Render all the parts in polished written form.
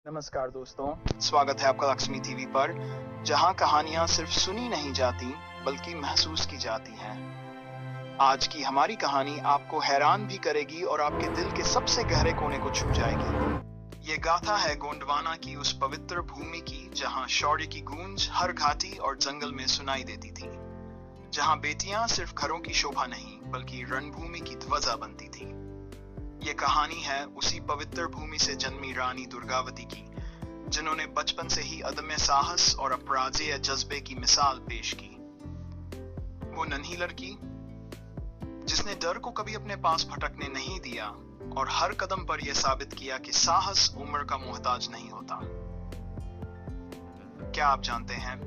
नमस्कार दोस्तों, स्वागत है आपका लक्ष्मी टीवी पर, जहां कहानियां सिर्फ सुनी नहीं जाती बल्कि महसूस की जाती हैं। आज की हमारी कहानी आपको हैरान भी करेगी और आपके दिल के सबसे गहरे कोने को छू जाएगी। ये गाथा है गोंडवाना की उस पवित्र भूमि की जहां शौर्य की गूंज हर घाटी और जंगल में सुनाई देती थी, जहां बेटियां सिर्फ घरों की शोभा नहीं बल्कि रणभूमि की ध्वजा बनती थी। ये कहानी है उसी पवित्र भूमि से जन्मी रानी दुर्गावती की, जिन्होंने बचपन से ही अदम्य साहस और अपराजेय जज्बे की मिसाल पेश की। वो नन्ही लड़की जिसने डर को कभी अपने पास भटकने नहीं दिया और हर कदम पर यह साबित किया कि साहस उम्र का मोहताज नहीं होता। क्या आप जानते हैं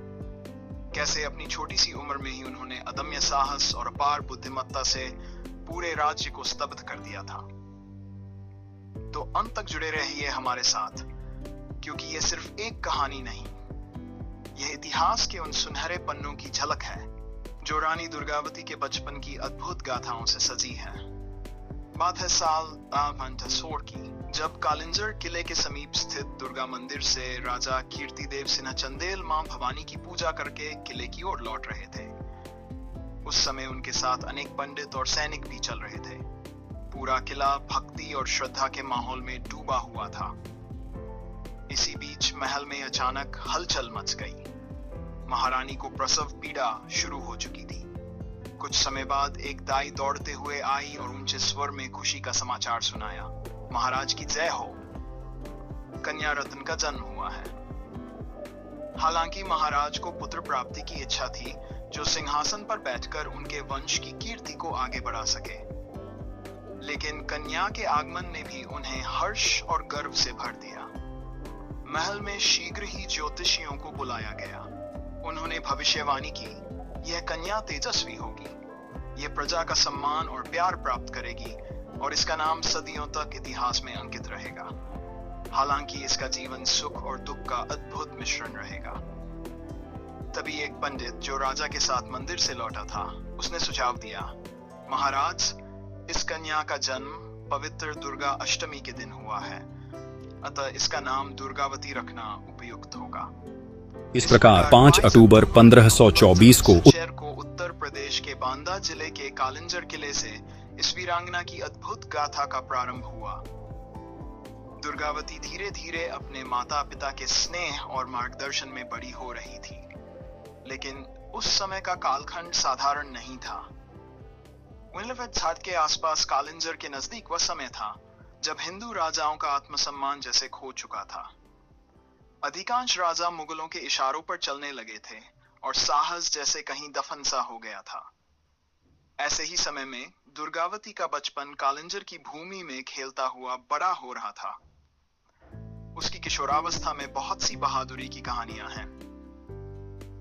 कैसे अपनी छोटी सी उम्र में ही उन्होंने अदम्य साहस और अपार बुद्धिमत्ता से पूरे राज्य को स्तब्ध कर दिया था? तो अंत तक जुड़े रहिए हमारे साथ, क्योंकि यह सिर्फ एक कहानी नहीं, यह इतिहास के उन सुनहरे पन्नों की झलक है जो रानी दुर्गावती के बचपन की अद्भुत गाथाओं से सजी है। बात है साल 1216 की, जब कालिंजर किले के समीप स्थित दुर्गा मंदिर से राजा कीर्तिदेव सिन्हा चंदेल मां भवानी की पूजा करके किले की ओर लौट रहे थे। उस समय उनके साथ अनेक पंडित और सैनिक भी चल रहे थे। पूरा किला भक्ति और श्रद्धा के माहौल में डूबा हुआ था। इसी बीच महल में अचानक हलचल मच गई। महारानी को प्रसव पीड़ा शुरू हो चुकी थी। कुछ समय बाद एक दाई दौड़ते हुए आई और ऊंचे स्वर में खुशी का समाचार सुनाया, महाराज की जय हो, कन्या रत्न का जन्म हुआ है। हालांकि महाराज को पुत्र प्राप्ति की इच्छा थी जो सिंहासन पर बैठकर उनके वंश की कीर्ति को आगे बढ़ा सके, लेकिन कन्या के आगमन ने भी उन्हें हर्ष और गर्व से भर दिया। महल में शीघ्र ही ज्योतिषियों को बुलाया गया। उन्होंने भविष्यवाणी की, यह कन्या तेजस्वी होगी, यह प्रजा का सम्मान और प्यार प्राप्त करेगी और इसका नाम सदियों तक इतिहास में अंकित रहेगा। हालांकि इसका जीवन सुख और दुख का अद्भुत मिश्रण रहेगा। तभी एक पंडित जो राजा के साथ मंदिर से लौटा था, उसने सुझाव दिया, महाराज, इस कन्या का जन्म पवित्र दुर्गा अष्टमी के दिन हुआ है, अतः इसका नाम दुर्गावती रखना उपयुक्त होगा। इस प्रकार 5 अक्टूबर 1524 को उत्तर प्रदेश के बांदा जिले के कालिंजर किले से इस वीरांगना की अद्भुत गाथा का प्रारंभ हुआ। दुर्गावती धीरे धीरे अपने माता पिता के स्नेह और मार्गदर्शन में बड़ी हो रही थी, लेकिन उस समय का कालखंड साधारण नहीं था। घाट के आसपास कालिंजर के नजदीक वह समय था जब हिंदू राजाओं का आत्मसम्मान जैसे खो चुका था। अधिकांश राजा मुगलों के इशारों पर चलने लगे थे और साहस जैसे कहीं दफन सा हो गया था। ऐसे ही समय में दुर्गावती का बचपन कालिंजर की भूमि में खेलता हुआ बड़ा हो रहा था। उसकी किशोरावस्था में बहुत सी बहादुरी की कहानियां हैं।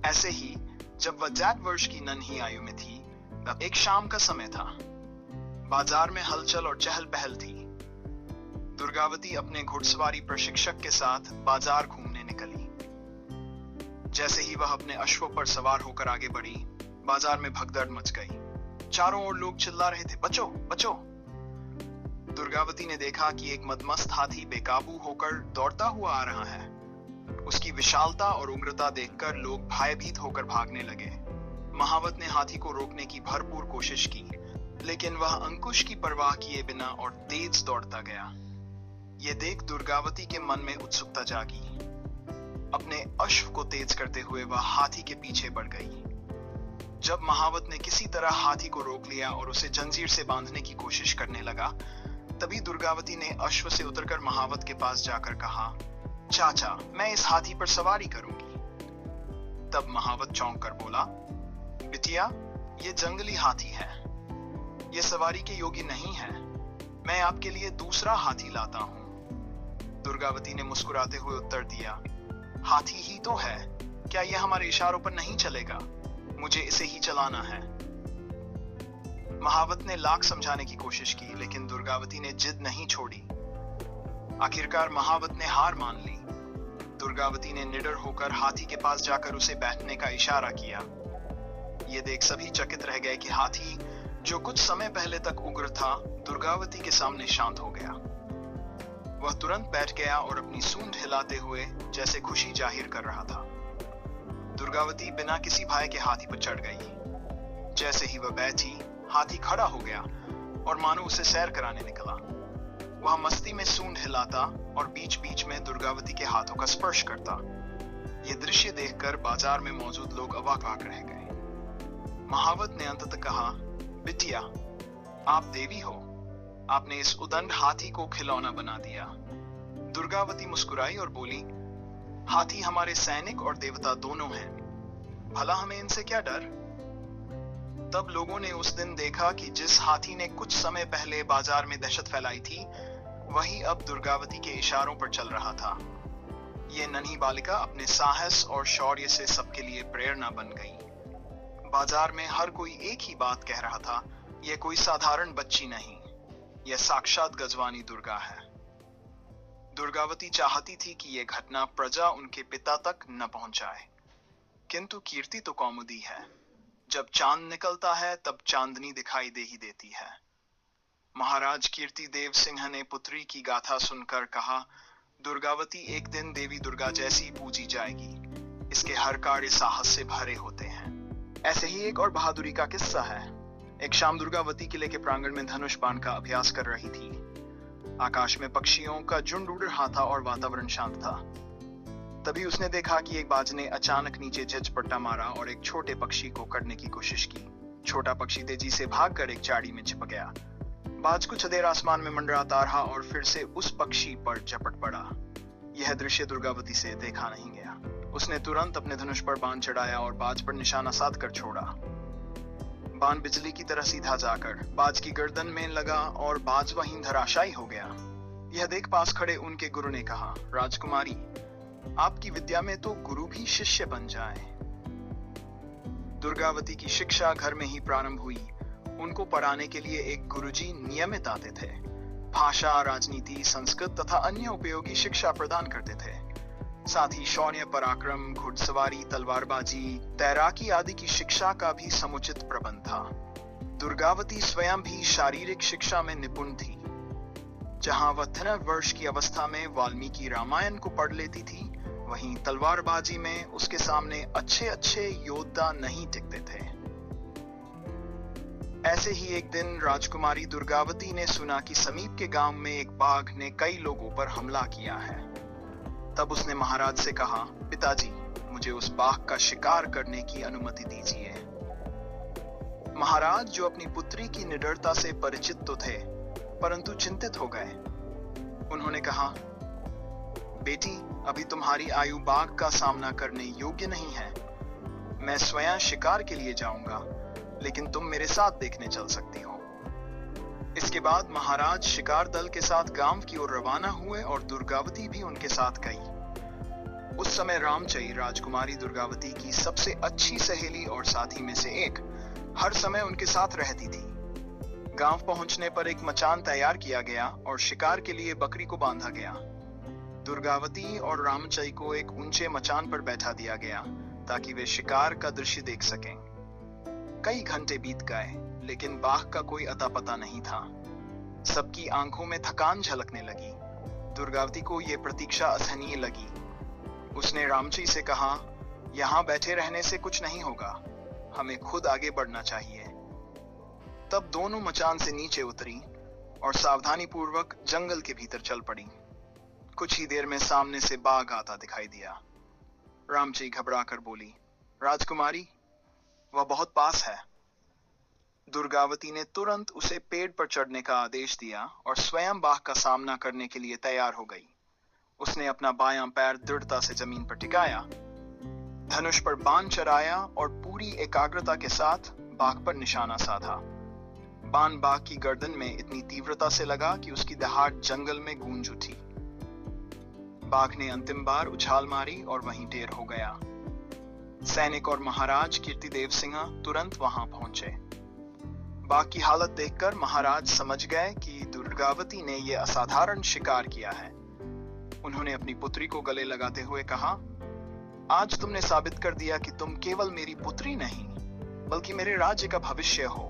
ऐसे ही जब वह 8 वर्ष की नन्ही आयु में थी, तब एक शाम का समय था। बाजार में हलचल और चहल पहल थी। दुर्गावती अपने घुड़सवारी प्रशिक्षक के साथ बाजार घूमने निकली। जैसे ही वह अपने अश्व पर सवार होकर आगे बढ़ी, बाजार में भगदड़ मच गई। चारों ओर लोग चिल्ला रहे थे, बचो बचो। दुर्गावती ने देखा कि एक मदमस्त हाथी बेकाबू होकर दौड़ता हुआ आ रहा है। उसकी विशालता और उग्रता देखकर लोग भयभीत होकर भागने लगे। महावत ने हाथी को रोकने की भरपूर कोशिश की, लेकिन वह अंकुश की परवाह किए बिना और तेज दौड़ता गया। यह देख दुर्गावती के मन में उत्सुकता जागी। अपने अश्व को तेज करते हुए वह हाथी के पीछे बढ़ गई। जब महावत ने किसी तरह हाथी को रोक लिया और उसे जंजीर से बांधने की कोशिश करने लगा, तभी दुर्गावती ने अश्व से उतरकर महावत के पास जाकर कहा, चाचा, मैं इस हाथी पर सवारी करूंगी। तब महावत चौंक कर बोला, बिटिया, ये जंगली हाथी है, ये सवारी के योग्य नहीं है। मैं आपके लिए दूसरा हाथी लाता हूं। दुर्गावती ने मुस्कुराते हुए उत्तर दिया, हाथी ही तो है, क्या यह हमारे इशारों पर नहीं चलेगा? मुझे इसे ही चलाना है। महावत ने लाख समझाने की कोशिश की, लेकिन दुर्गावती ने जिद नहीं छोड़ी। आखिरकार महावत ने हार मान ली। दुर्गावती ने निडर होकर हाथी के पास जाकर उसे बैठने का इशारा किया। ये देख सभी चकित रह गए कि हाथी, जो कुछ समय पहले तक उग्र था, दुर्गावती के सामने शांत हो गया। वह तुरंत बैठ गया और अपनी सूंड हिलाते हुए जैसे खुशी जाहिर कर रहा था। दुर्गावती बिना किसी भय के हाथी पर चढ़ गई। जैसे ही वह बैठी, हाथी खड़ा हो गया और मानो उसे सैर कराने निकला। वह मस्ती में सूंड हिलाता और बीच बीच में दुर्गावती के हाथों का स्पर्श करता। यह दृश्य देखकर बाजार में मौजूद लोग अवाक रह गए। महावत ने अंततः कहा, बिटिया, आप देवी हो। आपने इस उदंड हाथी को खिलौना बना दिया। दुर्गावती मुस्कुराई और बोली, हाथी हमारे सैनिक और देवता दोनों हैं। भला हमें इनसे क्या डर? तब लोगों ने उस दिन देखा कि जिस हाथी ने कुछ समय पहले बाजार में दहशत फैलाई थी, वही अब दुर्गावती के इशारों पर चल रहा था। ये नन्ही बालिका अपने साहस और शौर्य से सबके लिए प्रेरणा बन गई। बाजार में हर कोई एक ही बात कह रहा था, यह कोई साधारण बच्ची नहीं, यह साक्षात गजवानी दुर्गा है। दुर्गावती चाहती थी कि यह घटना प्रजा उनके पिता तक न पहुंचाए, किंतु कीर्ति तो कौमुदी है। जब चांद निकलता है तब चांदनी दिखाई दे ही देती है। महाराज कीर्ति देव सिंह ने पुत्री की गाथा सुनकर कहा, दुर्गावती एक दिन देवी दुर्गा जैसी पूजी जाएगी। इसके हर कार्य साहस से भरे होते हैं। ऐसे ही एक और बहादुरी का किस्सा है। एक शाम दुर्गावती किले के प्रांगण में धनुष बाण का अभ्यास कर रही थी। आकाश में पक्षियों का झुंड उड़ रहा था और वातावरण शांत था। तभी उसने देखा कि एक बाज ने अचानक नीचे झचपट्टा मारा और एक छोटे पक्षी को करने की कोशिश की। छोटा पक्षी तेजी से भागकर एक झाड़ी में छिप गया। बाज कुछ देर आसमान में मंडराता रहा और फिर से उस पक्षी पर झपट पड़ा। यह दृश्य दुर्गावती से देखा नहीं गया। उसने तुरंत अपने धनुष पर बाण चढ़ाया और बाज पर निशाना साधकर छोड़ा। बाण बिजली की तरह सीधा जाकर बाज की गर्दन में लगा और बाज वहीं धराशायी हो गया। यह देख पास खड़े उनके गुरु ने कहा, राजकुमारी, आपकी विद्या में तो गुरु भी शिष्य बन जाए। दुर्गावती की शिक्षा घर में ही प्रारंभ हुई। उनको पढ़ाने के लिए एक गुरुजी नियमित आते थे। भाषा, राजनीति, संस्कृत तथा अन्य उपयोगी शिक्षा प्रदान करते थे। साथ ही शौर्य, पराक्रम, घुड़सवारी, तलवारबाजी, तैराकी आदि की शिक्षा का भी समुचित प्रबंध था। दुर्गावती स्वयं भी शारीरिक शिक्षा में निपुण थी। जहां वह 13 वर्ष की अवस्था में वाल्मीकि रामायण को पढ़ लेती थी, वहीं तलवारबाजी में उसके सामने अच्छे योद्धा नहीं टिकते थे। ऐसे ही एक दिन राजकुमारी दुर्गावती ने सुना कि समीप के गांव में एक बाघ ने कई लोगों पर हमला किया है। तब उसने महाराज से कहा, पिताजी, मुझे उस बाघ का शिकार करने की अनुमति दीजिए। महाराज, जो अपनी पुत्री की निडरता से परिचित तो थे, परंतु चिंतित हो गए। उन्होंने कहा, बेटी, अभी तुम्हारी आयु बाघ का सामना करने योग्य नहीं है। मैं स्वयं शिकार के लिए जाऊंगा, लेकिन तुम मेरे साथ देखने चल सकती हो। इसके बाद महाराज शिकार दल के साथ गांव की ओर रवाना हुए और दुर्गावती भी उनके साथ गई। उस समय रामचई, राजकुमारी दुर्गावती की सबसे अच्छी सहेली और साथी में से एक, हर समय उनके साथ रहती थी। गांव पहुंचने पर एक मचान तैयार किया गया और शिकार के लिए बकरी को बांधा गया। दुर्गावती और रामचई को एक ऊंचे मचान पर बैठा दिया गया ताकि वे शिकार का दृश्य देख सकें। कई घंटे बीत गए, लेकिन बाघ का कोई अता पता नहीं था। सबकी आंखों में थकान झलकने लगी। दुर्गावती को यह प्रतीक्षा असहनीय लगी। उसने रामचई से कहा, यहां बैठे रहने से कुछ नहीं होगा, हमें खुद आगे बढ़ना चाहिए। तब दोनों मचान से नीचे उतरी और सावधानी पूर्वक जंगल के भीतर चल पड़ी। कुछ ही देर में सामने से बाघ आता दिखाई दिया। रामचई घबराकर बोली, राजकुमारी, वह बहुत पास है। दुर्गावती ने तुरंत उसे पेड़ पर चढ़ने का आदेश दिया और स्वयं बाघ का सामना करने के लिए तैयार हो गई। उसने अपना बायां पैर दृढ़ता से जमीन पर टिकाया, धनुष पर बाण चढ़ाया और पूरी एकाग्रता के साथ बाघ पर निशाना साधा। बाण बाघ की गर्दन में इतनी तीव्रता से लगा कि उसकी दहाड़ जंगल में गूंज उठी। बाघ ने अंतिम बार उछाल मारी और वहीं ढेर हो गया। सैनिक और महाराज कीर्तिदेव सिंह तुरंत वहां पहुंचे। बाघ की हालत देखकर महाराज समझ गए कि दुर्गावती ने यह असाधारण शिकार किया है। उन्होंने अपनी पुत्री को गले लगाते हुए कहा, आज तुमने साबित कर दिया कि तुम केवल मेरी पुत्री नहीं, बल्कि मेरे राज्य का भविष्य हो।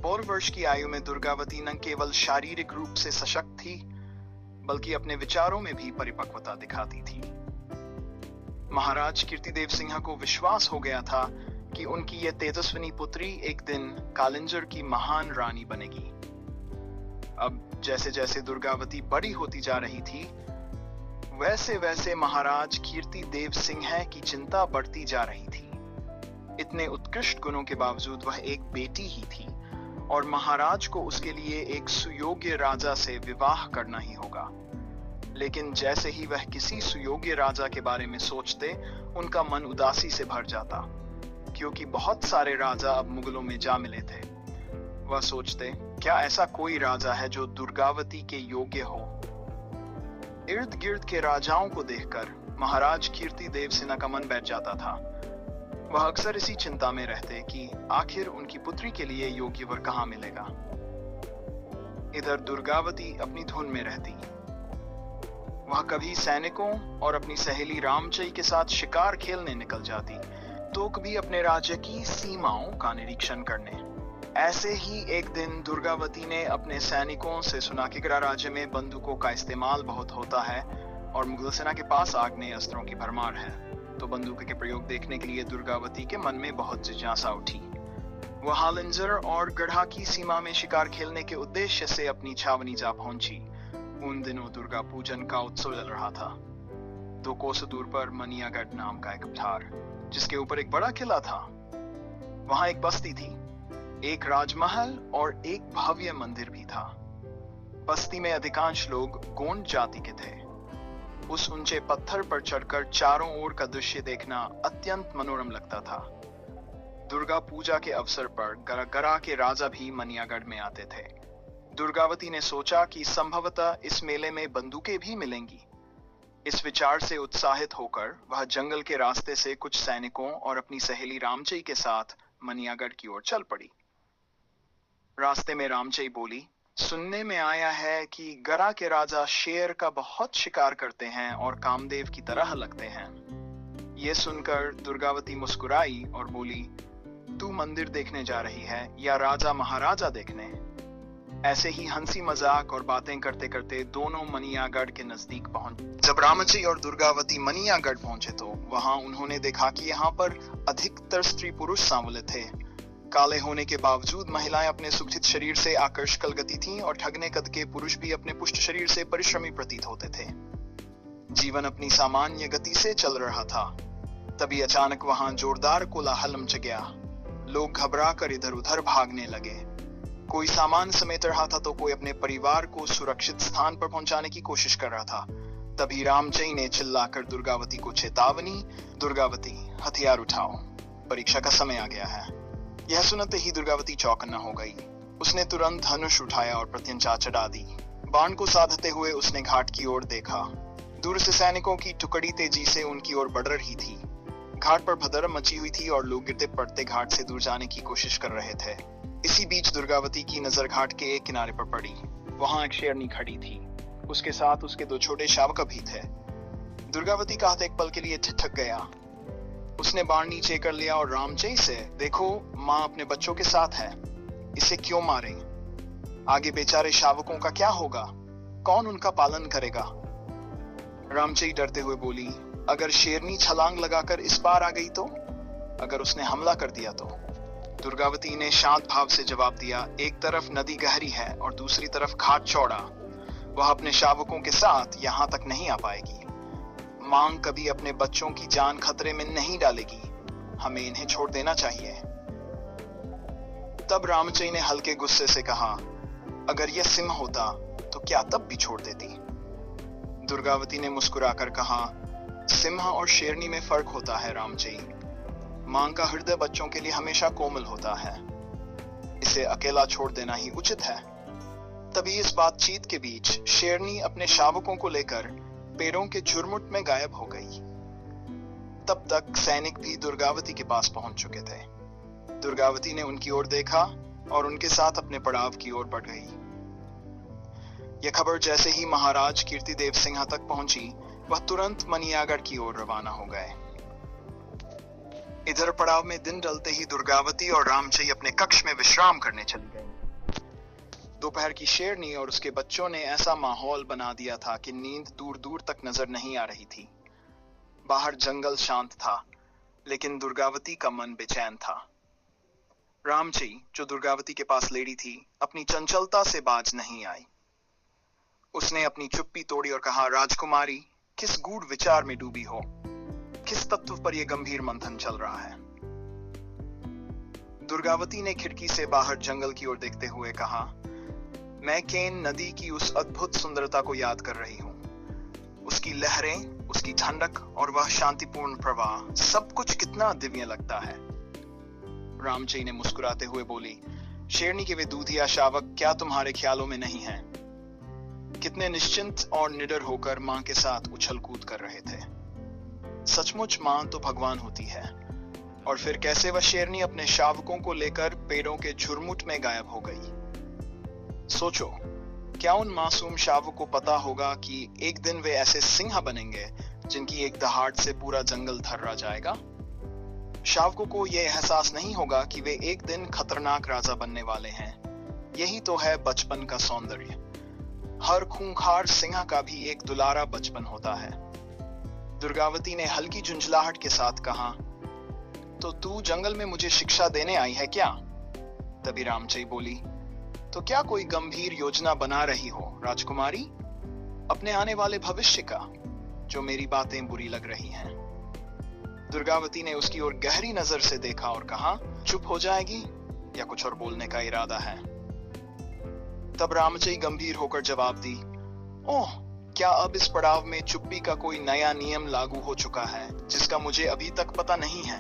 12 वर्ष की आयु में दुर्गावती न केवल शारीरिक रूप से सशक्त थी, बल्कि अपने विचारों में भी परिपक्वता दिखाती थी। महाराज कीर्तिदेव सिंह को विश्वास हो गया था कि उनकी यह तेजस्विनी पुत्री एक दिन कालिंजर की महान रानी बनेगी। अब जैसे जैसे दुर्गावती बड़ी होती जा रही थी, वैसे वैसे महाराज कीर्तिदेव सिंह की चिंता बढ़ती जा रही थी। इतने उत्कृष्ट गुणों के बावजूद वह एक बेटी ही थी और महाराज को उसके लिए एक सुयोग्य राजा से विवाह करना ही होगा। लेकिन जैसे ही वह किसी सुयोग्य राजा के बारे में सोचते, उनका मन उदासी से भर जाता, क्योंकि बहुत सारे राजा अब मुगलों में जा मिले थे। वह सोचते, क्या ऐसा कोई राजा है जो दुर्गावती के योग्य हो? इर्द गिर्द के राजाओं को देखकर महाराज कीर्तिदेव सिंह का मन बैठ जाता था। वह अक्सर इसी चिंता में रहते कि आखिर उनकी पुत्री के लिए योग्य वर कहां मिलेगा। इधर दुर्गावती अपनी धुन में रहती। वह कभी सैनिकों और अपनी सहेली रामचई के साथ शिकार खेलने निकल जाती, तो कभी अपने राज्य की सीमाओं का निरीक्षण करने। ऐसे ही एक दिन दुर्गावती ने अपने सैनिकों से सुना कि गरा राज्य में बंदूकों का इस्तेमाल बहुत होता है और मुगल सेना के पास आग्नेय अस्त्रों की भरमार है। तो बंदूक के प्रयोग देखने के लिए दुर्गावती के मन में बहुत जिज्ञासा उठी। वह हालिंजर और गढ़ा की सीमा में शिकार खेलने के उद्देश्य से अपनी छावनी जा पहुंची। उन दिनों दुर्गा पूजन का उत्सव चल रहा था। 2 कोस दूर पर मनियागढ़ नाम का एक पठार, जिसके ऊपर एक बड़ा किला था। वहां एक बस्ती थी, एक राजमहल और एक भव्य मंदिर भी था। बस्ती में अधिकांश लोग गोंड जाति के थे। उस ऊंचे पत्थर पर चढ़कर चारों ओर का दृश्य देखना अत्यंत मनोरम लगता था। दुर्गा पूजा के अवसर पर गरा के राजा भी मनियागढ़ में आते थे। दुर्गावती ने सोचा कि संभवतः इस मेले में बंदूकें भी मिलेंगी। इस विचार से उत्साहित होकर वह जंगल के रास्ते से कुछ सैनिकों और अपनी सहेली रामचई के साथ मनियागढ़ की ओर चल पड़ी। रास्ते में रामचई बोली, सुनने में आया है कि गरा के राजा शेर का बहुत शिकार करते हैं और कामदेव की तरह लगते हैं। यह सुनकर दुर्गावती मुस्कुराई और बोली, तू मंदिर देखने जा रही है या राजा महाराजा देखने? ऐसे ही हंसी मजाक और बातें करते करते दोनों मनियागढ़ के नजदीक पहुंचे। जब रामचई और दुर्गावती मनियागढ़ पहुंचे तो वहां उन्होंने देखा कि यहाँ पर अधिकतर स्त्री पुरुष सांवले थे। काले होने के बावजूद महिलाएं अपने सुगठित शरीर से आकर्षक गति थीं और ठगने कद के पुरुष भी अपने पुष्ट शरीर से परिश्रमी प्रतीत होते थे। जीवन अपनी सामान्य गति से चल रहा था। तभी अचानक वहां जोरदार कोलाहल मच गया। लोग घबरा कर इधर उधर भागने लगे। कोई सामान समेट रहा था तो कोई अपने परिवार को सुरक्षित स्थान पर पहुंचाने की कोशिश कर रहा था। तभी रामचई ने चिल्लाकर दुर्गावती को चेतावनी, दुर्गावती हथियार उठाओ, परीक्षा का समय आ गया है। यह सुनते ही दुर्गावती चौकन्ना हो गई। उसने तुरंत धनुष उठाया और प्रत्यंचा चढ़ा दी। बाण को साधते हुए उसने घाट की ओर देखा। दूर से सैनिकों की टुकड़ी तेजी से उनकी ओर बढ़ रही थी। घाट पर भदरम मची हुई थी और लोग गिरते पड़ते घाट से दूर जाने की कोशिश कर रहे थे। इसी बीच दुर्गावती की नजर घाट के एक किनारे पर पड़ी। वहां एक शेरनी खड़ी थी। उसके साथ उसके 2 छोटे शावक भी थे। दुर्गावती का हाथ एक पल के लिए ठिठक गया। उसने बाण नीचे कर लिया और रामचई से, देखो माँ अपने बच्चों के साथ है, इसे क्यों मारें? आगे बेचारे शावकों का क्या होगा? कौन उनका पालन करेगा? रामचई डरते हुए बोली, अगर शेरनी छलांग लगाकर इस पार आ गई तो? अगर उसने हमला कर दिया तो? दुर्गावती ने शांत भाव से जवाब दिया, एक तरफ नदी गहरी है और दूसरी तरफ घाट चौड़ा। वह अपने शावकों के साथ यहां तक नहीं आ पाएगी। मांग कभी अपने बच्चों की जान खतरे में नहीं डालेगी। हमें इन्हें छोड़ देना चाहिए। तब रामचई ने हल्के गुस्से से कहा, अगर यह सिंह होता तो क्या तब भी छोड़ देती? दुर्गावती ने मुस्कुराकर कहा, सिंह और शेरनी में फर्क होता है रामचई। मां का हृदय बच्चों के लिए हमेशा कोमल होता है। इसे अकेला छोड़ देना ही उचित है। तभी इस बातचीत के बीच शेरनी अपने शावकों को लेकर पेड़ों के झुरमुट में गायब हो गई। तब तक सैनिक भी दुर्गावती के पास पहुंच चुके थे। दुर्गावती ने उनकी ओर देखा और उनके साथ अपने पड़ाव की ओर बढ़ गई। यह खबर जैसे ही महाराज कीर्तिदेव सिंह तक पहुंची, वह तुरंत मनियागढ़ की ओर रवाना हो गए। इधर पड़ाव में दिन ढलते ही दुर्गावती और रामचई अपने कक्ष में विश्राम करने चली गई। दोपहर की शेरनी और उसके बच्चों ने ऐसा माहौल बना दिया था कि नींद दूर दूर तक नजर नहीं आ रही थी। बाहर जंगल शांत था, लेकिन दुर्गावती का मन बेचैन था। रामची, जो दुर्गावती के पास लेटी थी, अपनी चंचलता से बाज नहीं आई। उसने अपनी चुप्पी तोड़ी और कहा, राजकुमारी, किस गूढ़ विचार में डूबी हो? किस तत्व पर यह गंभीर मंथन चल रहा है? दुर्गावती ने खिड़की से बाहर जंगल की ओर देखते हुए कहा, मैं केन नदी की उस अद्भुत सुंदरता को याद कर रही हूं। उसकी लहरें, उसकी ठंडक और वह शांतिपूर्ण प्रवाह, सब कुछ कितना दिव्य लगता है। रामची ने मुस्कुराते हुए बोली, शेरनी के वे दूधिया शावक क्या तुम्हारे ख्यालों में नहीं हैं? कितने निश्चिंत और निडर होकर मां के साथ उछल कूद कर रहे थे। सचमुच मां तो भगवान होती है। और फिर कैसे वह शेरनी अपने शावकों को लेकर पेड़ों के झुरमुट में गायब हो गई? सोचो, क्या उन मासूम शावकों को पता होगा कि एक दिन वे ऐसे सिंह बनेंगे जिनकी एक दहाड़ से पूरा जंगल थर्रा जाएगा? शावकों को यह एहसास नहीं होगा कि वे एक दिन खतरनाक राजा बनने वाले हैं। यही तो है बचपन का सौंदर्य। हर खूंखार सिंह का भी एक दुलारा बचपन होता है। दुर्गावती ने हल्की झुंझलाहट के साथ कहा, तो तू जंगल में मुझे शिक्षा देने आई है क्या? तभी रामची बोली, तो क्या कोई गंभीर योजना बना रही हो राजकुमारी, अपने आने वाले भविष्य का, जो मेरी बातें बुरी लग रही हैं? दुर्गावती ने उसकी ओर गहरी नजर से देखा और कहा, चुप हो जाएगी या कुछ और बोलने का इरादा है? तब रामची गंभीर होकर जवाब दी, ओह, क्या अब इस पड़ाव में चुप्पी का कोई नया नियम लागू हो चुका है जिसका मुझे अभी तक पता नहीं है?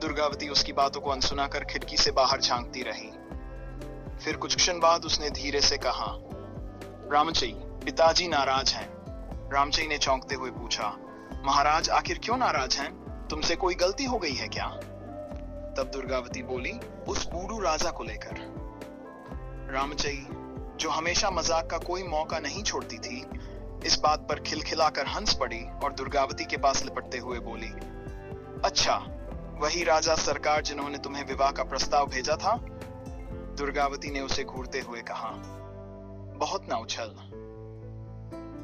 दुर्गावती उसकी बातों को अनसुना कर खिड़की से बाहर झांकती रही। फिर कुछ क्षण बाद उसने धीरे से कहा, रामची, पिताजी नाराज हैं। रामची ने चौंकते हुए पूछा, महाराज आखिर क्यों नाराज हैं? तुमसे कोई गलती हो गई है क्या? तब दुर्गावती बोली, उस बूढ़ू राजा को लेकर। रामची, जो हमेशा मजाक का कोई मौका नहीं छोड़ती थी, इस बात पर खिलखिलाकर हंस पड़ी और दुर्गावती के पास लिपटते हुए बोली, अच्छा, वही राजा सरकार जिन्होंने तुम्हें विवाह का प्रस्ताव भेजा था? दुर्गावती ने उसे घूरते हुए कहा, बहुत ना उछल।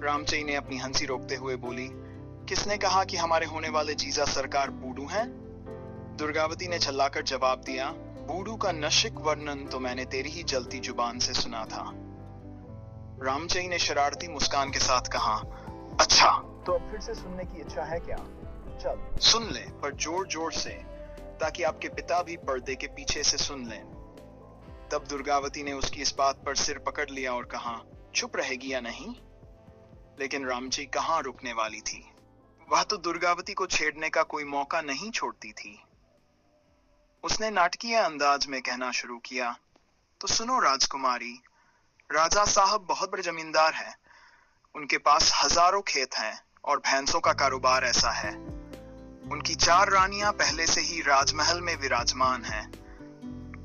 रामची ने अपनी हंसी रोकते हुए बोली, किसने कहा कि हमारे होने वाले जीजा सरकार बूढ़ू हैं? दुर्गावती ने झल्लाकर जवाब दिया, बूढ़ू का नशिक वर्णन तो मैंने तेरी ही जलती जुबान से सुना था। रामची ने शरारती मुस्कान के साथ कहा, अच्छा, तो अब फिर से सुनने की इच्छा है क्या? चल सुन ले, पर जोर जोर से, ताकि आपके पिता भी पर्दे के पीछे से सुन लें। तब दुर्गावती ने उसकी इस बात पर सिर पकड़ लिया और कहा, चुप रहेगी या नहीं? लेकिन रामची कहां रुकने वाली थी। वह तो दुर्गावती को छेड़ने का कोई मौका नहीं छोड़ती थी। उसने नाटकीय अंदाज में कहना शुरू किया, तो सुनो राजकुमारी, राजा साहब बहुत बड़े जमींदार हैं। उनके पास हजारों खेत हैं और भैंसों का कारोबार ऐसा है। उनकी 4 रानियां पहले से ही राजमहल में विराजमान हैं।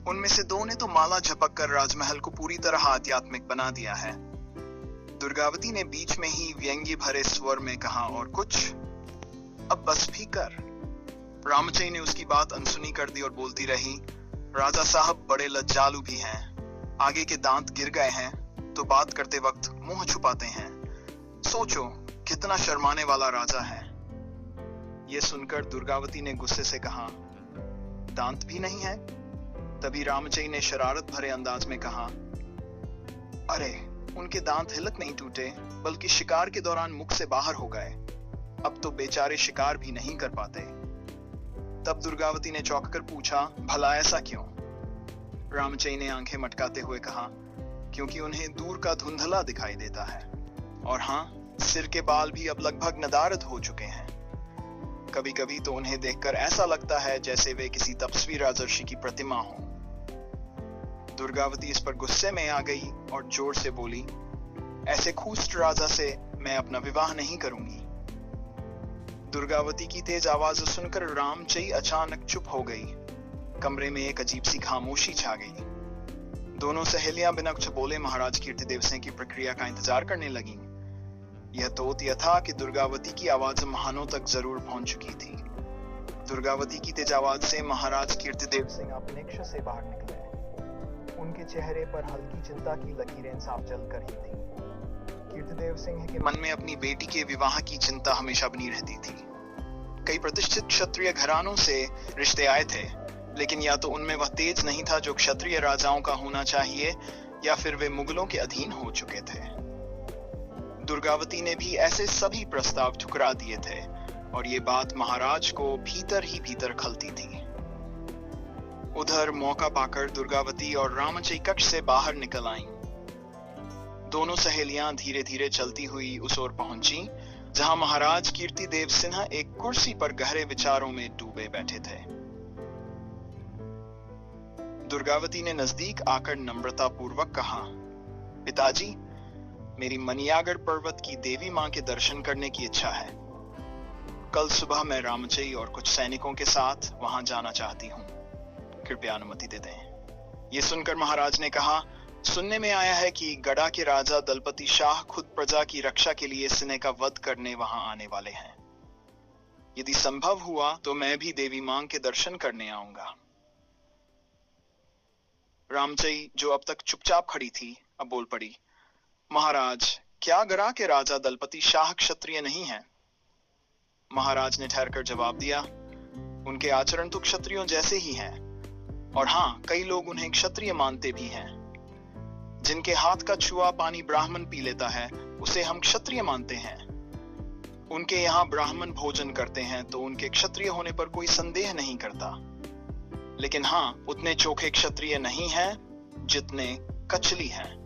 उनमें से 2 ने तो माला झपक कर राजमहल को पूरी तरह आध्यात्मिक बना दिया है। दुर्गावती ने बीच में ही व्यंग्य भरे स्वर में कहा, और कुछ? अब बस भी कर। रामची ने उसकी बात अनसुनी कर दी और बोलती रही, राजा साहब बड़े लज्जालू भी हैं। आगे के दांत गिर गए हैं तो बात करते वक्त मुंह छुपाते हैं। सोचो, कितना शर्माने वाला राजा है। यह सुनकर दुर्गावती ने गुस्से से कहा, दांत भी नहीं है? तभी रामची ने शरारत भरे अंदाज में कहा, अरे, उनके दांत हिलक नहीं टूटे, बल्कि शिकार के दौरान मुख से बाहर हो गए। अब तो बेचारे शिकार भी नहीं कर पाते। तब दुर्गावती ने चौंककर पूछा, भला ऐसा क्यों? रामची ने आंखें मटकाते हुए कहा, क्योंकि उन्हें दूर का धुंधला दिखाई देता है, और हाँ, सिर के बाल भी अब लगभग नदारद हो चुके हैं। कभी कभी तो उन्हें देखकर ऐसा लगता है जैसे वे किसी तपस्वी राजर्षि की प्रतिमा हो। दुर्गावती इस पर गुस्से में आ गई और जोर से बोली, ऐसे खूस्ट राजा से मैं अपना विवाह नहीं करूंगी। दुर्गावती की तेज आवाज सुनकर रामची अचानक चुप हो गई। कमरे में एक अजीब सी खामोशी छा गई। दोनों सहेलियां बिना कुछ बोले महाराज कीर्तिदेव सिंह की प्रक्रिया का इंतजार करने लगीं। यह तो यह था कि दुर्गावती की आवाज महानों तक जरूर पहुंच चुकी थी। दुर्गावती की तेज आवाज से महाराज कीर्तिदेव सिंह अपने कक्ष से बाहर निकले। उनके चेहरे पर हल्की चिंता की लकीरें साफ जलकर ही थीं। कीर्तिदेव सिंह के मन में अपनी बेटी के विवाह की चिंता हमेशा बनी रहती थी। कई प्रतिष्ठित क्षत्रिय घरानों से रिश्ते आए थे, लेकिन या तो उनमें वह तेज नहीं था जो क्षत्रिय राजाओं का होना चाहिए, या फिर वे मुगलों के अधीन हो चुके थे। दुर्गावती ने भी ऐसे सभी प्रस्ताव ठुकरा दिए थे, और ये बात महाराज को भीतर ही भीतर खलती थी। उधर मौका पाकर दुर्गावती और रामचई कक्ष से बाहर निकल आईं। दोनों सहेलियां धीरे धीरे चलती हुई उस ओर पहुंची जहां महाराज कीर्तिदेव सिन्हा एक कुर्सी पर गहरे विचारों में डूबे बैठे थे। दुर्गावती ने नजदीक आकर नम्रता पूर्वक कहा, पिताजी, मेरी मनियागढ़ पर्वत की देवी मां के दर्शन करने की इच्छा है। कल सुबह मैं रामचई और कुछ सैनिकों के साथ वहां जाना चाहती हूँ, कृपया अनुमति दे दें। ये सुनकर महाराज ने कहा, सुनने में आया है कि गड़ा के राजा दलपति शाह खुद प्रजा की रक्षा के लिए सिने का वध करने वहां आने वाले हैं। यदि संभव हुआ तो मैं भी देवी मां के दर्शन करने आऊंगा। रामचई, जो अब तक चुपचाप खड़ी थी, अब बोल पड़ी, महाराज, क्या गड़ा के राजा दलपति शाह क्षत्रिय नहीं हैं? महाराज ने ठहरकर जवाब दिया, उनके आचरण तो क्षत्रियों जैसे ही हैं, और हाँ, कई लोग उन्हें क्षत्रिय मानते भी हैं। जिनके हाथ का छुआ पानी ब्राह्मण पी लेता है, उसे हम क्षत्रिय मानते हैं। उनके यहाँ ब्राह्मण भोजन करते हैं तो उनके क्षत्रिय होने पर कोई संदेह नहीं करता। लेकिन हाँ, उतने चोखे क्षत्रिय नहीं हैं जितने कचली हैं।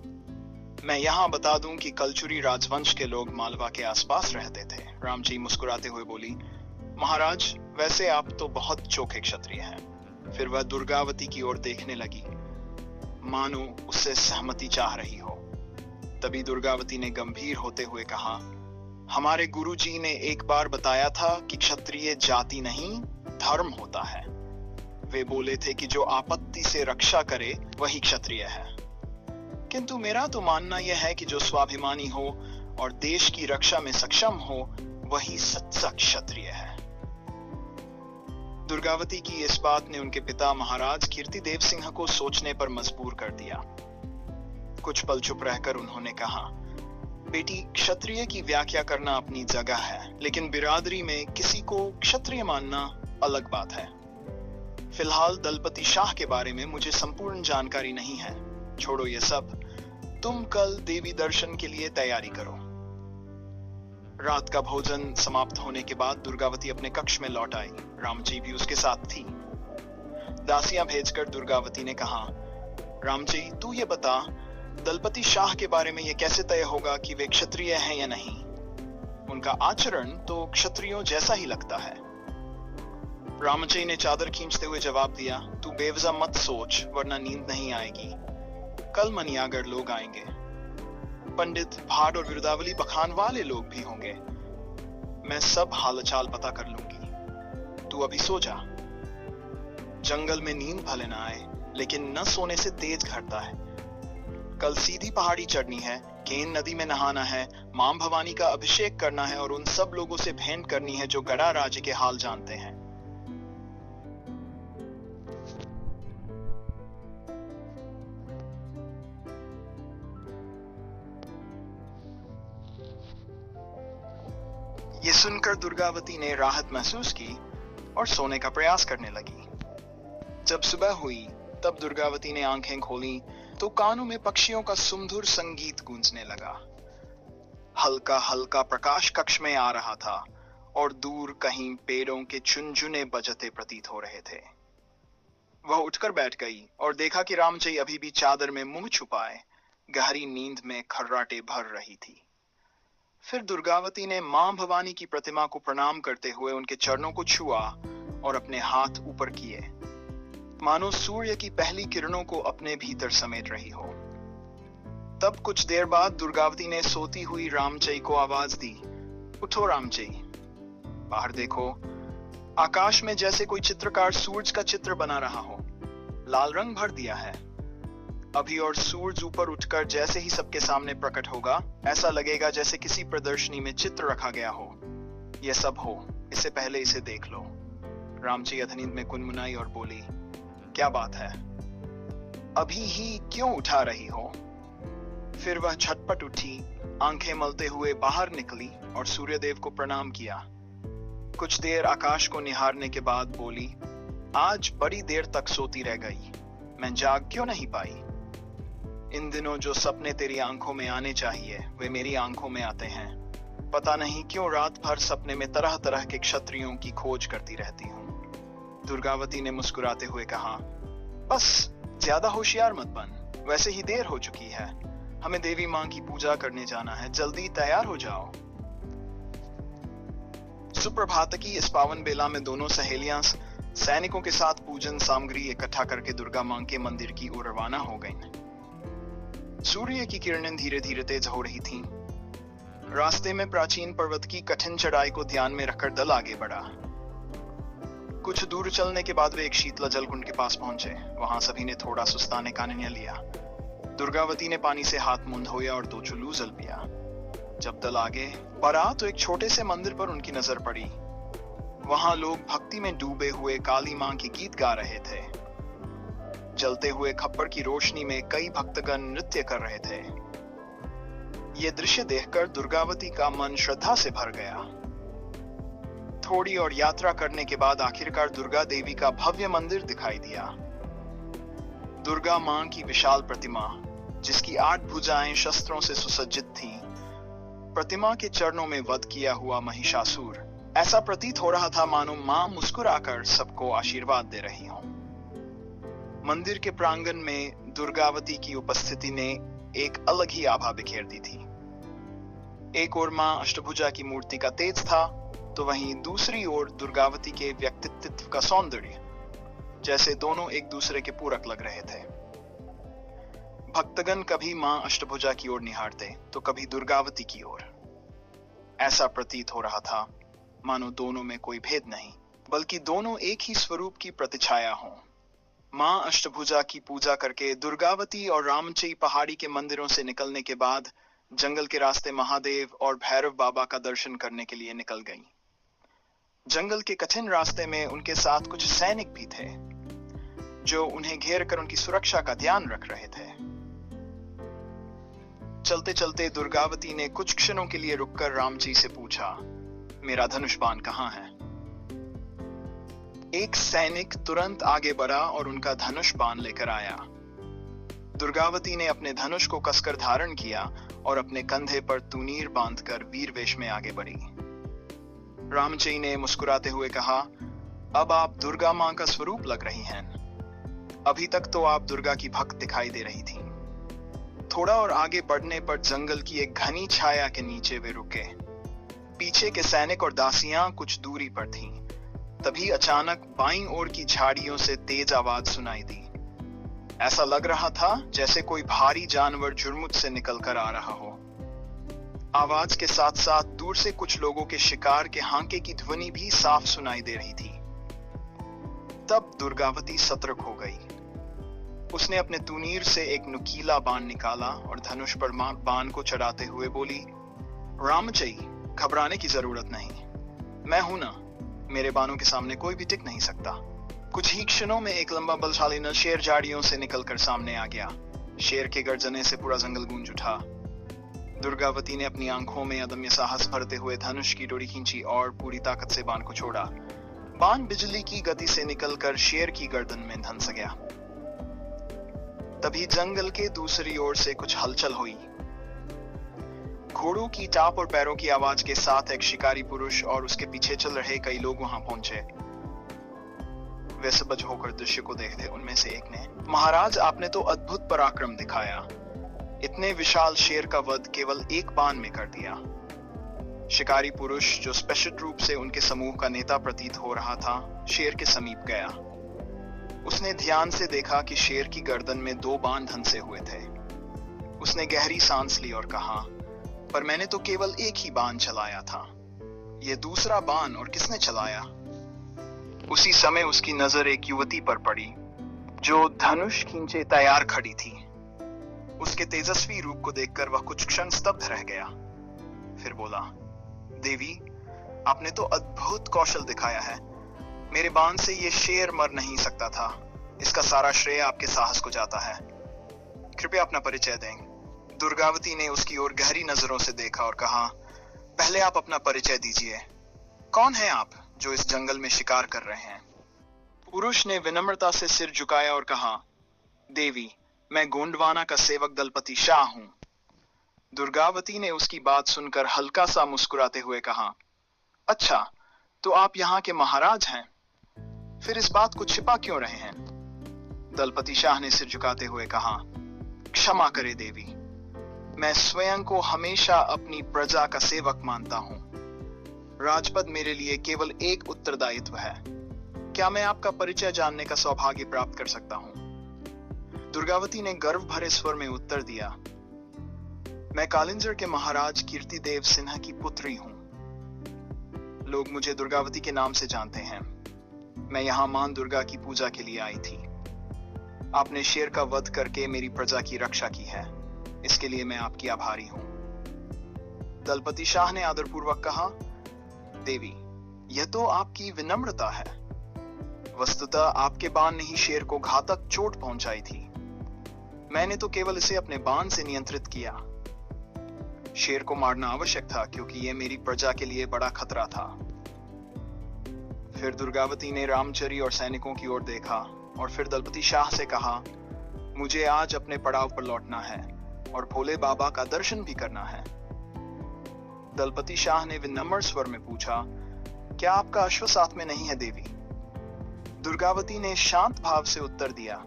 मैं यहाँ बता दूं कि कलचुरी राजवंश के लोग मालवा के आसपास रहते थे। रामजी मुस्कुराते हुए बोली, महाराज, वैसे आप तो बहुत चोखे क्षत्रिय हैं। फिर वह दुर्गावती की ओर देखने लगी, मानो उससे सहमति चाह रही हो। तभी दुर्गावती ने गंभीर होते हुए कहा, हमारे गुरुजी ने एक बार बताया था कि क्षत्रिय जाति नहीं, धर्म होता है। वे बोले थे कि जो आपत्ति से रक्षा करे वही क्षत्रिय है। किंतु मेरा तो मानना यह है कि जो स्वाभिमानी हो और देश की रक्षा में सक्षम हो, वही सच्चा क्षत्रिय है। दुर्गावती की इस बात ने उनके पिता महाराज कीर्तिदेव सिंह को सोचने पर मजबूर कर दिया। कुछ पल चुप रहकर उन्होंने कहा, बेटी, क्षत्रिय की व्याख्या करना अपनी जगह है, लेकिन बिरादरी में किसी को क्षत्रिय मानना अलग बात है। फिलहाल दलपति शाह के बारे में मुझे संपूर्ण जानकारी नहीं है। छोड़ो ये सब, तुम कल देवी दर्शन के लिए तैयारी करो। रात का भोजन समाप्त होने के बाद दुर्गावती अपने कक्ष में लौट आई। रामजी भी उसके साथ थी। दासियां भेजकर दुर्गावती ने कहा, रामजी, तू ये बता, दलपति शाह के बारे में यह कैसे तय होगा कि वे क्षत्रिय हैं या नहीं? उनका आचरण तो क्षत्रियों जैसा ही लगता है। रामजी ने चादर खींचते हुए जवाब दिया, तू बेवजह मत सोच, वरना नींद नहीं आएगी। कल मनियागढ़ लोग आएंगे, पंडित, भाट और विरुदावली बखान वाले लोग भी होंगे। मैं सब हालचाल पता कर लूंगी। तू अभी सो जा। जंगल में नींद भले ना आए, लेकिन न सोने से तेज घटता है। कल सीधी पहाड़ी चढ़नी है, केन नदी में नहाना है, मां भवानी का अभिषेक करना है और उन सब लोगों से भेंट करनी है जो गड़ा राज्य के हाल जानते हैं। ये सुनकर दुर्गावती ने राहत महसूस की और सोने का प्रयास करने लगी। जब सुबह हुई तब दुर्गावती ने आंखें खोली तो कानों में पक्षियों का सुमधुर संगीत गूंजने लगा। हल्का हल्का प्रकाश कक्ष में आ रहा था और दूर कहीं पेड़ों के चुनचुने बजते प्रतीत हो रहे थे। वह उठकर बैठ गई और देखा कि रामचई अभी भी चादर में मुंह छुपाए गहरी नींद में खर्राटे भर रही थी। फिर दुर्गावती ने मां भवानी की प्रतिमा को प्रणाम करते हुए उनके चरणों को छुआ और अपने हाथ ऊपर किए, मानो सूर्य की पहली किरणों को अपने भीतर समेट रही हो। तब कुछ देर बाद दुर्गावती ने सोती हुई रामचई को आवाज दी, उठो रामचई, बाहर देखो। आकाश में जैसे कोई चित्रकार सूरज का चित्र बना रहा हो, लाल रंग भर दिया है। अभी और सूरज ऊपर उठकर जैसे ही सबके सामने प्रकट होगा, ऐसा लगेगा जैसे किसी प्रदर्शनी में चित्र रखा गया हो। यह सब हो, इससे पहले इसे देख लो। रामचई अधनींद में गुनगुनाई और बोली, क्या बात है? अभी ही क्यों उठा रही हो? फिर वह झटपट उठी, आंखें मलते हुए बाहर निकली और सूर्यदेव को प्रणाम किया। कुछ देर आकाश को निहारने के बाद बोली, आज बड़ी देर तक सोती रह गई, मैं जाग क्यों नहीं पाई? इन दिनों जो सपने तेरी आंखों में आने चाहिए वे मेरी आंखों में आते हैं। पता नहीं क्यों रात भर सपने में तरह तरह के क्षत्रियों की खोज करती रहती हूँ। दुर्गावती ने मुस्कुराते हुए कहा, बस ज्यादा होशियार मत बन, वैसे ही देर हो चुकी है, हमें देवी मां की पूजा करने जाना है, जल्दी तैयार हो जाओ। सुप्रभात की इस पावन बेला में दोनों सहेलियां सैनिकों के साथ पूजन सामग्री इकट्ठा करके दुर्गा मां के मंदिर की ओर रवाना हो गईं। सूर्य की किरणें धीरे धीरे तेज हो रही थीं। रास्ते में प्राचीन पर्वत की कठिन चढ़ाई को ध्यान में रखकर दल आगे बढ़ा। कुछ दूर चलने के बाद वे एक शीतला जल कुंड के पास पहुंचे। वहां सभी ने थोड़ा सुस्ताने का निर्णय लिया। दुर्गावती ने पानी से हाथ मुंह धोया और 2 चुल्लू जल पिया। जब दल आगे बढ़ा तो एक छोटे से मंदिर पर उनकी नजर पड़ी। वहां लोग भक्ति में डूबे हुए काली मां के गीत गा रहे थे। जलते हुए खप्पर की रोशनी में कई भक्तगण नृत्य कर रहे थे। ये दृश्य देखकर दुर्गावती का मन श्रद्धा से भर गया। थोड़ी और यात्रा करने के बाद आखिरकार दुर्गा देवी का भव्य मंदिर दिखाई दिया। दुर्गा मां की विशाल प्रतिमा, जिसकी 8 भुजाएं शस्त्रों से सुसज्जित थीं, प्रतिमा के चरणों में वध किया हुआ महिषासुर। ऐसा प्रतीत हो रहा था मानो मां मुस्कुराकर सबको आशीर्वाद दे रही हों। मंदिर के प्रांगण में दुर्गावती की उपस्थिति ने एक अलग ही आभा बिखेर दी थी। एक ओर मां अष्टभुजा की मूर्ति का तेज था, तो वहीं दूसरी ओर दुर्गावती के व्यक्तित्व का सौंदर्य, जैसे दोनों एक दूसरे के पूरक लग रहे थे। भक्तगण कभी मां अष्टभुजा की ओर निहारते तो कभी दुर्गावती की ओर। ऐसा प्रतीत हो रहा था मानो दोनों में कोई भेद नहीं, बल्कि दोनों एक ही स्वरूप की प्रतिछाया हों। मां अष्टभुजा की पूजा करके दुर्गावती और रामचई पहाड़ी के मंदिरों से निकलने के बाद जंगल के रास्ते महादेव और भैरव बाबा का दर्शन करने के लिए निकल गईं। जंगल के कठिन रास्ते में उनके साथ कुछ सैनिक भी थे, जो उन्हें घेर कर उनकी सुरक्षा का ध्यान रख रहे थे। चलते चलते दुर्गावती ने कुछ क्षणों के लिए रुककर रामजी से पूछा, मेरा धनुष बाण कहाँ है? एक सैनिक तुरंत आगे बढ़ा और उनका धनुष बाण लेकर आया। दुर्गावती ने अपने धनुष को कसकर धारण किया और अपने कंधे पर तूनीर बांधकर वीर वेश में आगे बढ़ी। रामचई ने मुस्कुराते हुए कहा, अब आप दुर्गा मां का स्वरूप लग रही हैं। अभी तक तो आप दुर्गा की भक्त दिखाई दे रही थीं। थोड़ा और आगे बढ़ने पर जंगल की एक घनी छाया के नीचे वे रुके। पीछे के सैनिक और दासियां कुछ दूरी पर थीं। तभी अचानक बाईं ओर की झाड़ियों से तेज आवाज सुनाई दी। ऐसा लग रहा था जैसे कोई भारी जानवर झुरमुट से निकलकर आ रहा हो। आवाज के साथ साथ दूर से कुछ लोगों के शिकार के हांके की ध्वनि भी साफ सुनाई दे रही थी। तब दुर्गावती सतर्क हो गई। उसने अपने तूनीर से एक नुकीला बाण निकाला और धनुष पर बाण को चढ़ाते हुए बोली, रामचई, घबराने की जरूरत नहीं, मैं हूं ना, मेरे बाणों के सामने कोई भी टिक नहीं सकता। कुछ ही क्षणों में एक लंबा बलशाली नर शेर झाड़ियों से निकलकर सामने आ गया। शेर के गर्जने से पूरा जंगल गूंज उठा। दुर्गावती ने अपनी आंखों में अदम्य साहस भरते हुए धनुष की डोरी खींची और पूरी ताकत से बाण को छोड़ा। बाण बिजली की गति से निकलकर शेर की गर्दन में धंस गया। तभी जंगल के दूसरी ओर से कुछ हलचल हुई। घोड़ों की टाप और पैरों की आवाज के साथ एक शिकारी पुरुष और उसके पीछे चल रहे कई लोग वहां पहुंचे। वे सबज होकर दृश्य को देखते। उनमें से एक ने, महाराज, आपने तो अद्भुत पराक्रम दिखाया। इतने विशाल शेर का वध केवल एक बाण में कर दिया। शिकारी पुरुष, जो स्पष्ट रूप से उनके समूह का नेता प्रतीत हो रहा था, शेर के समीप गया। उसने ध्यान से देखा कि शेर की गर्दन में 2 बाण धंसे हुए थे। उसने गहरी सांस ली और कहा, पर मैंने तो केवल एक ही बाण चलाया था। यह दूसरा बाण और किसने चलाया? उसी समय उसकी नजर एक युवती पर पड़ी, जो धनुष खींचे तैयार खड़ी थी। उसके तेजस्वी रूप को देखकर वह कुछ क्षण स्तब्ध रह गया। फिर बोला, देवी, आपने तो अद्भुत कौशल दिखाया है। मेरे बाण से यह शेर मर नहीं सकता था। इसका सारा श्रेय आपके साहस को जाता है। कृपया अपना परिचय दें। दुर्गावती ने उसकी ओर गहरी नजरों से देखा और कहा, पहले आप अपना परिचय दीजिए। कौन है आप जो इस जंगल में शिकार कर रहे हैं? पुरुष ने विनम्रता से सिर झुकाया और कहा, देवी, मैं गोंडवाना का सेवक दलपति शाह हूं। दुर्गावती ने उसकी बात सुनकर हल्का सा मुस्कुराते हुए कहा, अच्छा, तो आप यहाँ के महाराज हैं? फिर इस बात को छिपा क्यों रहे हैं? दलपति शाह ने सिर झुकाते हुए कहा, क्षमा करे देवी, मैं स्वयं को हमेशा अपनी प्रजा का सेवक मानता हूं। राजपद मेरे लिए केवल एक उत्तरदायित्व है। क्या मैं आपका परिचय जानने का सौभाग्य प्राप्त कर सकता हूं? दुर्गावती ने गर्व भरे स्वर में उत्तर दिया, मैं कालिंजर के महाराज कीर्तिदेव सिन्हा की पुत्री हूं। लोग मुझे दुर्गावती के नाम से जानते हैं। मैं यहां मां दुर्गा की पूजा के लिए आई थी। आपने शेर का वध करके मेरी प्रजा की रक्षा की है, इसके लिए मैं आपकी आभारी हूं। दलपति शाह ने आदरपूर्वक कहा, देवी, यह तो आपकी विनम्रता है। वस्तुतः आपके बाण ने ही शेर को घातक चोट पहुंचाई थी। मैंने तो केवल इसे अपने बाण से नियंत्रित किया। शेर को मारना आवश्यक था क्योंकि यह मेरी प्रजा के लिए बड़ा खतरा था। फिर दुर्गावती ने रामचरी और सैनिकों की ओर देखा और फिर दलपति शाह से कहा, मुझे आज अपने पड़ाव पर लौटना है और भोले बाबा का दर्शन भी करना है। दलपति शाह ने विनम्र स्वर में पूछा, क्या आपका अश्व साथ में नहीं है देवी? दुर्गावती ने शांत भाव से उत्तर दिया,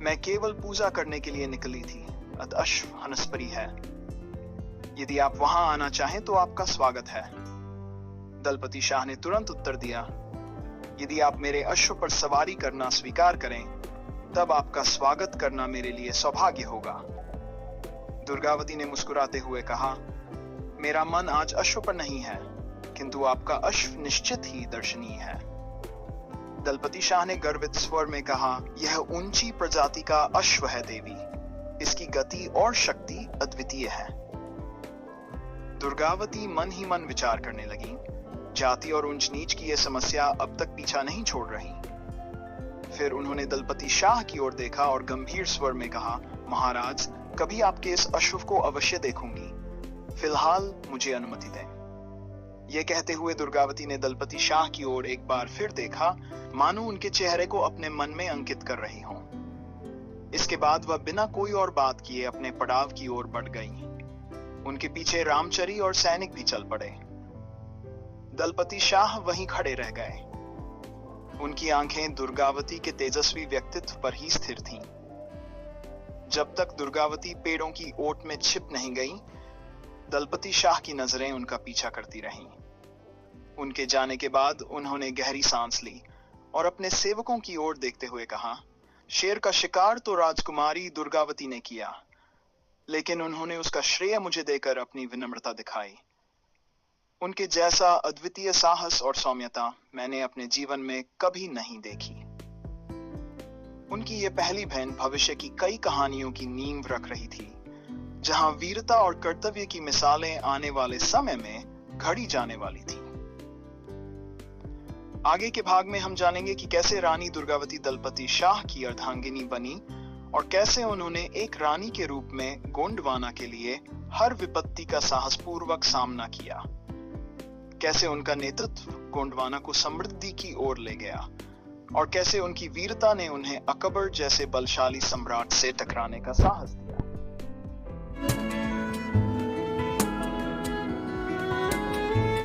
मैं केवल पूजा करने के लिए निकली थी, अतः अश्व हनस्परी है। यदि आप वहां आना चाहें तो आपका स्वागत है। दलपति शाह ने तुरंत उत्तर दिया, यदि आप मेरे अश्व पर सवारी करना स्वीकार करें, तब आपका स्वागत करना मेरे लिए सौभाग्य होगा। दुर्गावती ने मुस्कुराते हुए कहा, मेरा मन आज अश्व पर नहीं है, किंतु आपका अश्व निश्चित ही दर्शनीय है। दलपति शाह ने गर्वित स्वर में कहा, यह ऊंची प्रजाति का अश्व है देवी, इसकी गति और शक्ति अद्वितीय है। दुर्गावती मन ही मन विचार करने लगी, जाति और ऊंच नीच की यह समस्या अब तक पीछा नहीं छोड़ रही। फिर उन्होंने दलपति शाह की ओर देखा और गंभीर स्वर में कहा, महाराज, कभी आपके इस अश्व को अवश्य देखूंगी, फिलहाल मुझे अनुमति दें। यह कहते हुए दुर्गावती ने दलपति शाह की ओर एक बार फिर देखा, मानो उनके चेहरे को अपने मन में अंकित कर रही हों। इसके बाद वह बिना कोई और बात किए अपने पड़ाव की ओर बढ़ गई। उनके पीछे रामचरी और सैनिक भी चल पड़े। दलपति शाह वहीं खड़े रह गए। उनकी आंखें दुर्गावती के तेजस्वी व्यक्तित्व पर ही स्थिर थीं। जब तक दुर्गावती पेड़ों की ओट में छिप नहीं गई, दलपति शाह की नजरें उनका पीछा करती रहीं। उनके जाने के बाद उन्होंने गहरी सांस ली और अपने सेवकों की ओर देखते हुए कहा, शेर का शिकार तो राजकुमारी दुर्गावती ने किया, लेकिन उन्होंने उसका श्रेय मुझे देकर अपनी विनम्रता दिखाई। उनके जैसा अद्वितीय साहस और सौम्यता मैंने अपने जीवन में कभी नहीं देखी। उनकी ये पहली बहन भविष्य की कई कहानियों की नींव रख रही थी, जहां वीरता और कर्तव्य की मिसालें आने वाले समय में घड़ी जाने वाली थी। आगे के भाग में हम जानेंगे कि कैसे रानी दुर्गावती दलपति शाह की अर्धांगिनी बनी और कैसे उन्होंने एक रानी के रूप में गोंडवाना के लिए हर विपत्ति का साहसपूर्वक सामना किया। कैसे उनका नेतृत्व गोंडवाना को समृद्धि की ओर ले गया और कैसे उनकी वीरता ने उन्हें अकबर जैसे बलशाली सम्राट से टकराने का साहस दिया।